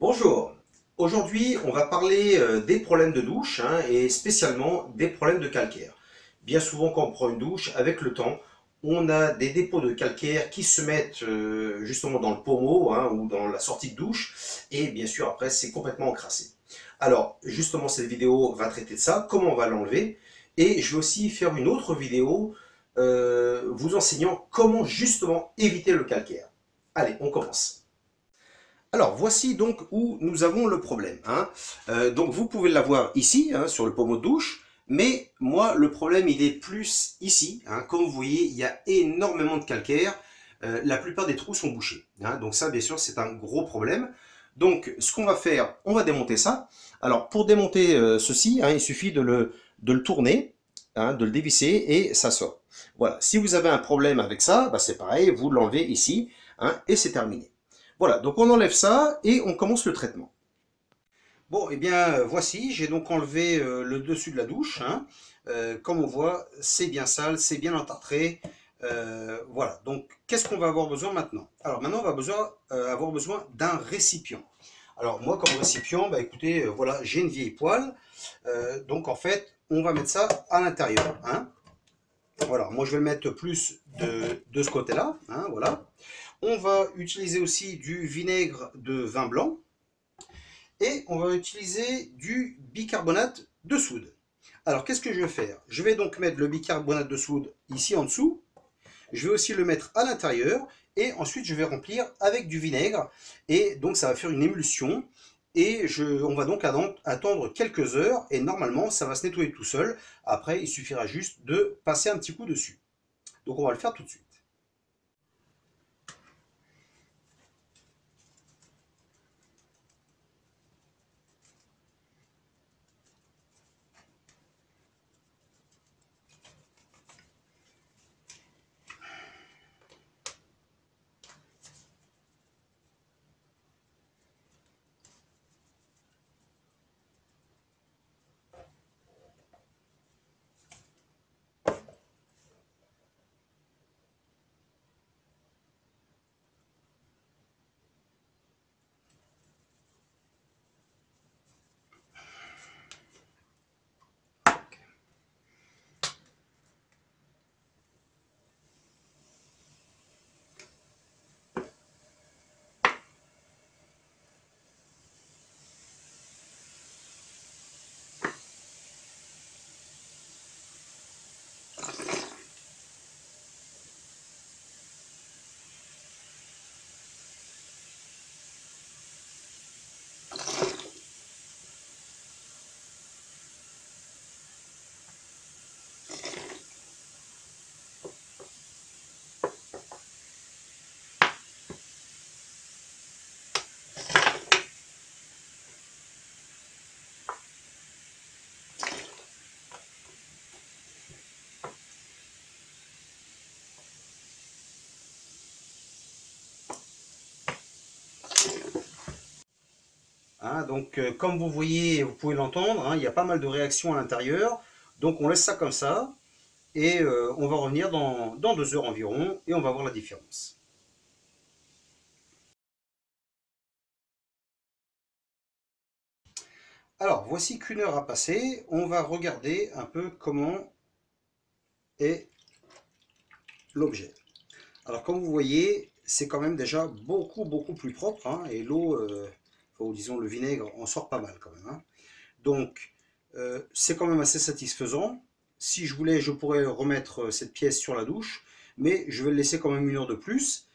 Bonjour, aujourd'hui on va parler des problèmes de douche et spécialement des problèmes de calcaire. Bien souvent quand on prend une douche, avec le temps, on a des dépôts de calcaire qui se mettent justement dans le pommeau ou dans la sortie de douche et bien sûr après c'est complètement encrassé. Alors justement cette vidéo va traiter de ça, comment on va l'enlever et je vais aussi faire une autre vidéo vous enseignant comment justement éviter le calcaire. Allez, on commence. Alors, voici donc où nous avons le problème. Donc, vous pouvez l'avoir ici, sur le pommeau de douche, mais moi, le problème, il est plus ici. Comme vous voyez, il y a énormément de calcaire. La plupart des trous sont bouchés. Donc ça, bien sûr, c'est un gros problème. Donc, ce qu'on va faire, on va démonter ça. Alors, pour démonter ceci, il suffit de le tourner, de le dévisser, et ça sort. Voilà. Si vous avez un problème avec ça, bah, c'est pareil, vous l'enlevez ici, et c'est terminé. Voilà, donc on enlève ça et on commence le traitement. Bon, et bien voici, j'ai donc enlevé le dessus de la douche. Comme on voit, c'est bien sale, c'est bien entartré. Voilà, donc qu'est-ce qu'on va avoir besoin maintenant? Alors maintenant, on va avoir besoin d'un récipient. Alors moi, comme récipient, bah écoutez, voilà, j'ai une vieille poêle. Donc en fait, on va mettre ça à l'intérieur. Voilà, moi je vais le mettre plus de ce côté-là, voilà. On va utiliser aussi du vinaigre de vin blanc et on va utiliser du bicarbonate de soude. Alors qu'est-ce que je vais faire? Je vais donc mettre le bicarbonate de soude ici en dessous. Je vais aussi le mettre à l'intérieur et ensuite je vais remplir avec du vinaigre et donc ça va faire une émulsion et on va donc attendre quelques heures et normalement ça va se nettoyer tout seul. Après il suffira juste de passer un petit coup dessus. Donc on va le faire tout de suite. Donc comme vous voyez, vous pouvez l'entendre, il y a pas mal de réactions à l'intérieur. Donc on laisse ça comme ça et on va revenir dans 2 heures environ et on va voir la différence. Alors voici qu'une heure a passé, on va regarder un peu comment est l'objet. Alors comme vous voyez, c'est quand même déjà beaucoup plus propre, et l'eau, ou disons le vinaigre en sort pas mal quand même. Donc c'est quand même assez satisfaisant. Si je voulais, je pourrais remettre cette pièce sur la douche, mais je vais le laisser quand même 1 heure de plus,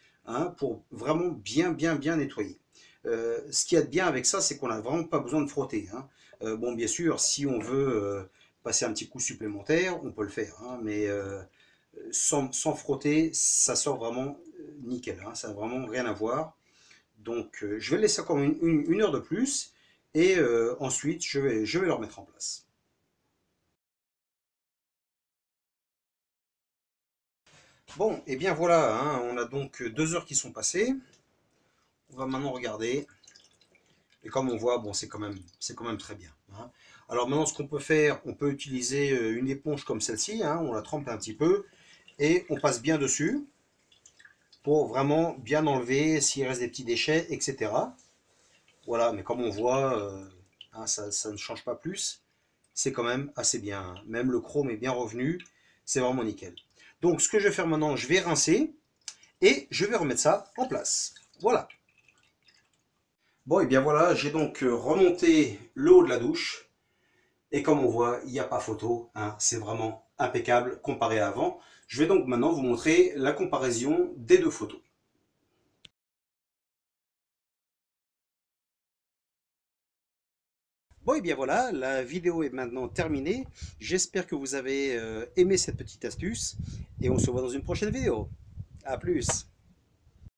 pour vraiment bien nettoyer. Ce qu'il y a de bien avec ça, c'est qu'on n'a vraiment pas besoin de frotter. Bon, bien sûr, si on veut passer un petit coup supplémentaire, on peut le faire, mais sans frotter, ça sort vraiment nickel, ça n'a vraiment rien à voir. Donc, je vais le laisser encore une heure de plus et ensuite, je vais le remettre en place. Bon, et bien voilà, on a donc 2 heures qui sont passées. On va maintenant regarder. Et comme on voit, bon, c'est quand même très bien. Alors maintenant, ce qu'on peut faire, on peut utiliser une éponge comme celle-ci, on la trempe un petit peu et on passe bien dessus pour vraiment bien enlever s'il reste des petits déchets, etc. Voilà, mais comme on voit, hein, ça ne change pas plus. C'est quand même assez bien, hein. Même le chrome est bien revenu. C'est vraiment nickel. Donc, ce que je vais faire maintenant, je vais rincer et je vais remettre ça en place. Voilà. Bon, et bien voilà, j'ai donc remonté le haut de la douche. Et comme on voit, il n'y a pas photo, hein, c'est vraiment impeccable comparé à avant. Je vais donc maintenant vous montrer la comparaison des deux photos. Bon, et bien voilà, la vidéo est maintenant terminée. J'espère que vous avez aimé cette petite astuce et on se voit dans une prochaine vidéo. A plus!